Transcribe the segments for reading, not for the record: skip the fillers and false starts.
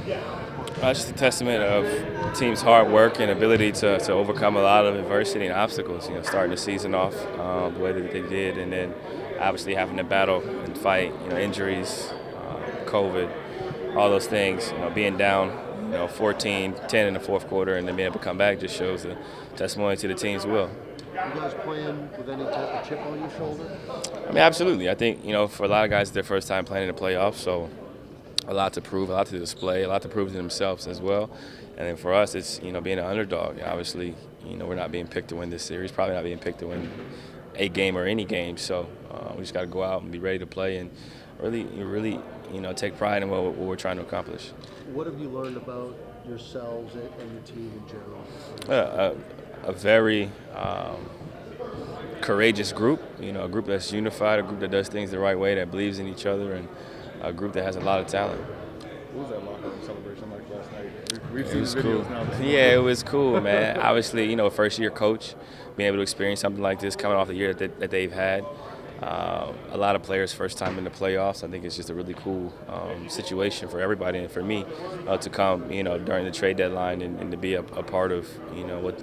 It's just a testament of the team's hard work and ability to overcome a lot of adversity and obstacles. Starting the season off the way that they did, and then obviously having to battle and fight, injuries, COVID, all those things. Being down, 14-10 in the fourth quarter, and then being able to come back just shows a testimony to the team's will. You guys playing with any type of chip on your shoulder? I mean, absolutely. I think for a lot of guys, it's their first time playing in the playoffs, so a lot to prove, a lot to display, a lot to prove to themselves as well. And then for us, it's being an underdog. Obviously, we're not being picked to win this series. Probably not being picked to win a game or any game. So we just got to go out and be ready to play and really, take pride in what we're trying to accomplish. What have you learned about yourselves and the team in general? A very courageous group. A group that's unified, a group that does things the right way, that believes in each other, and a group that has a lot of talent. What was that locker room celebration like last night? We've It seen was the videos cool. now. Yeah, it was cool, man. Obviously, first year coach, being able to experience something like this coming off the year that they've had. A lot of players first time in the playoffs. I think it's just a really cool situation for everybody and for me to come, during the trade deadline and to be a part of,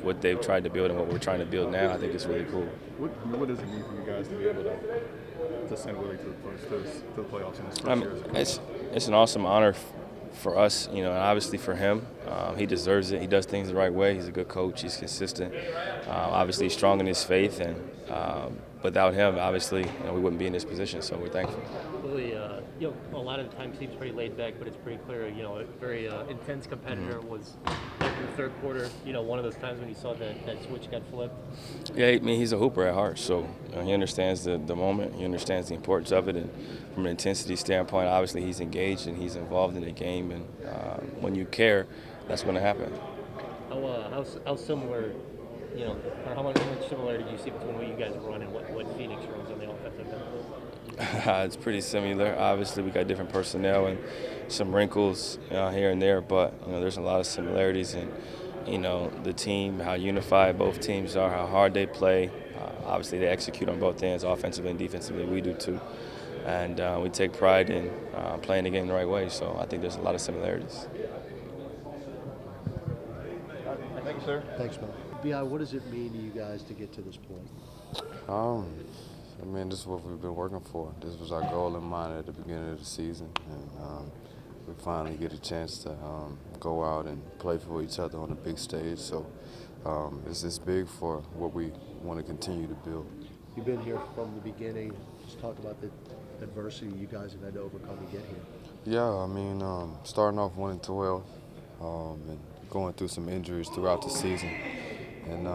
what they've tried to build and what we're trying to build now. I think it's really cool. What does it mean for you guys to be able to send Willie to the playoffs in this first year? It's an awesome honor for us, and obviously for him. He deserves it. He does things the right way. He's a good coach. He's consistent. Obviously, he's strong in his faith, and without him, obviously, we wouldn't be in this position. So we're thankful. Willie, a lot of the time seems pretty laid back, but it's pretty clear, a very intense competitor. Was like in the third quarter, one of those times when you saw that switch got flipped. Yeah, I mean, he's a hooper at heart, so he understands the moment. He understands the importance of it, and from an intensity standpoint, obviously he's engaged and he's involved in the game. And when you care, that's going to happen. How similar, or how much similarity do you see between what you guys run and what Phoenix runs on the offensive end? It's pretty similar. Obviously, we got different personnel and some wrinkles here and there, but there's a lot of similarities in the team, how unified both teams are, how hard they play. Obviously, they execute on both ends, offensively and defensively. We do too, and we take pride in playing the game the right way. So I think there's a lot of similarities. Thank you, sir. Thanks, man. Bi, what does it mean to you guys to get to this point? I mean, this is what we've been working for. This was our goal in mind at the beginning of the season, and we finally get a chance to go out and play for each other on the big stage. So it's big for what we want to continue to build. You've been here from the beginning. Just talk about the adversity you guys have had to overcome to get here. Yeah, I mean, starting off 1-12 and going through some injuries throughout the season, and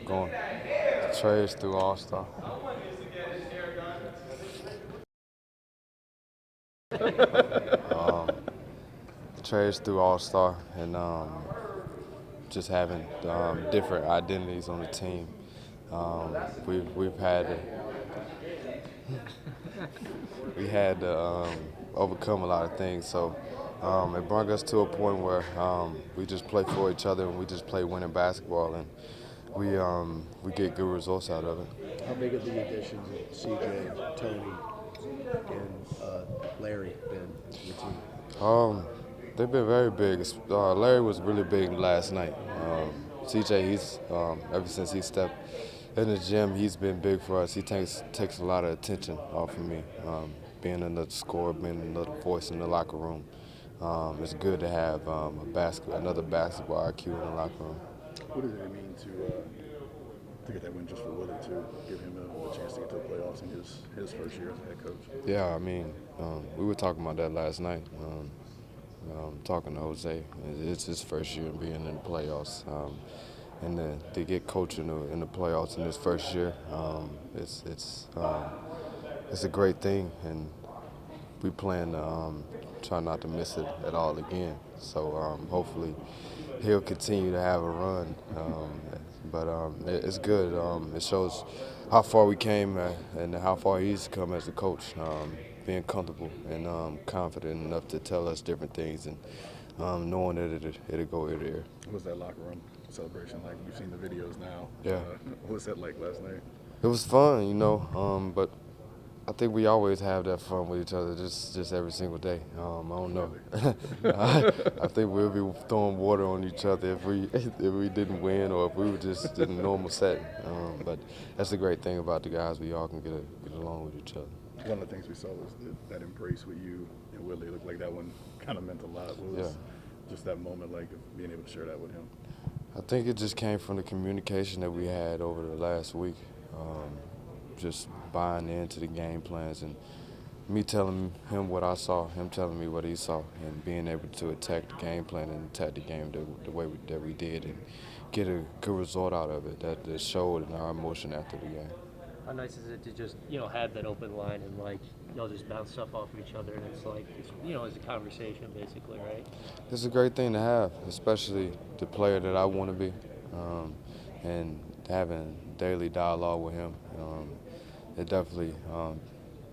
going trades through All-Star. Trades through All-Star, and just having different identities on the team. We've had to overcome a lot of things. So it brought us to a point where we just play for each other and we just play winning basketball, and we get good results out of it. How big have the additions of CJ, Tony, and Larry been to the team? They've been very big. Larry was really big last night. CJ, he's ever since he stepped in the gym, he's been big for us. He takes a lot of attention off of me. Being another scorer, being another voice in the locker room. It's good to have another basketball IQ in the locker room. What does it mean to get that win just for Willie, to give him a chance to get to the playoffs in his first year as a head coach? Yeah, I mean, we were talking about that last night. Talking to Jose, it's his first year being in the playoffs, and to get coached in the playoffs in his first year, it's a great thing, and we plan to try not to miss it at all again. So hopefully he'll continue to have a run, but it's good. It shows how far we came and how far he's come as a coach. Being comfortable and confident enough to tell us different things, and knowing that it'll go ear to ear. What was that locker room celebration like? You've seen the videos now. Yeah. What was that like last night? It was fun, but I think we always have that fun with each other, just every single day. I don't know. I think we'll be throwing water on each other if we didn't win or if we were just in a normal setting. But that's the great thing about the guys. We all can get along with each other. One of the things we saw was that embrace with you and Willie. It looked like that one kind of meant a lot. What was just that moment like of being able to share that with him? I think it just came from the communication that we had over the last week. Just buying into the game plans and me telling him what I saw, him telling me what he saw, and being able to attack the game plan and attack the game the way that we did and get a good result out of it that showed in our emotion after the game. How nice is it to just, have that open line and, like, y'all just bounce stuff off of each other, and it's like, it's a conversation, basically, right? It's a great thing to have, especially the player that I want to be, and having daily dialogue with him. It definitely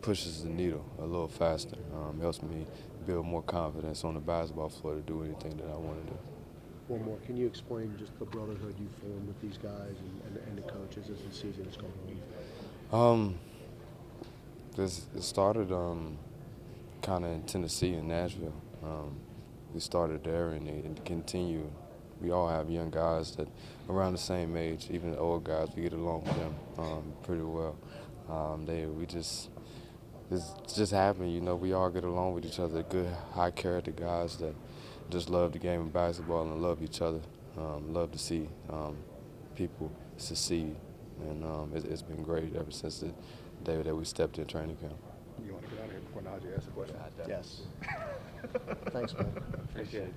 pushes the needle a little faster, helps me build more confidence on the basketball floor to do anything that I want to do. One more. Can you explain just the brotherhood you formed with these guys and the coaches as the season is going on? It started kind of in Tennessee and Nashville. We started there and it continued. We all have young guys that around the same age, even the old guys, we get along with them pretty well. It's just happened, we all get along with each other, good, high character guys that just love the game of basketball and love each other, love to see people succeed. And it's been great ever since the day that we stepped in training camp. You want to get out of here before Najee asks a question? Yes. Thanks, man. Appreciate it.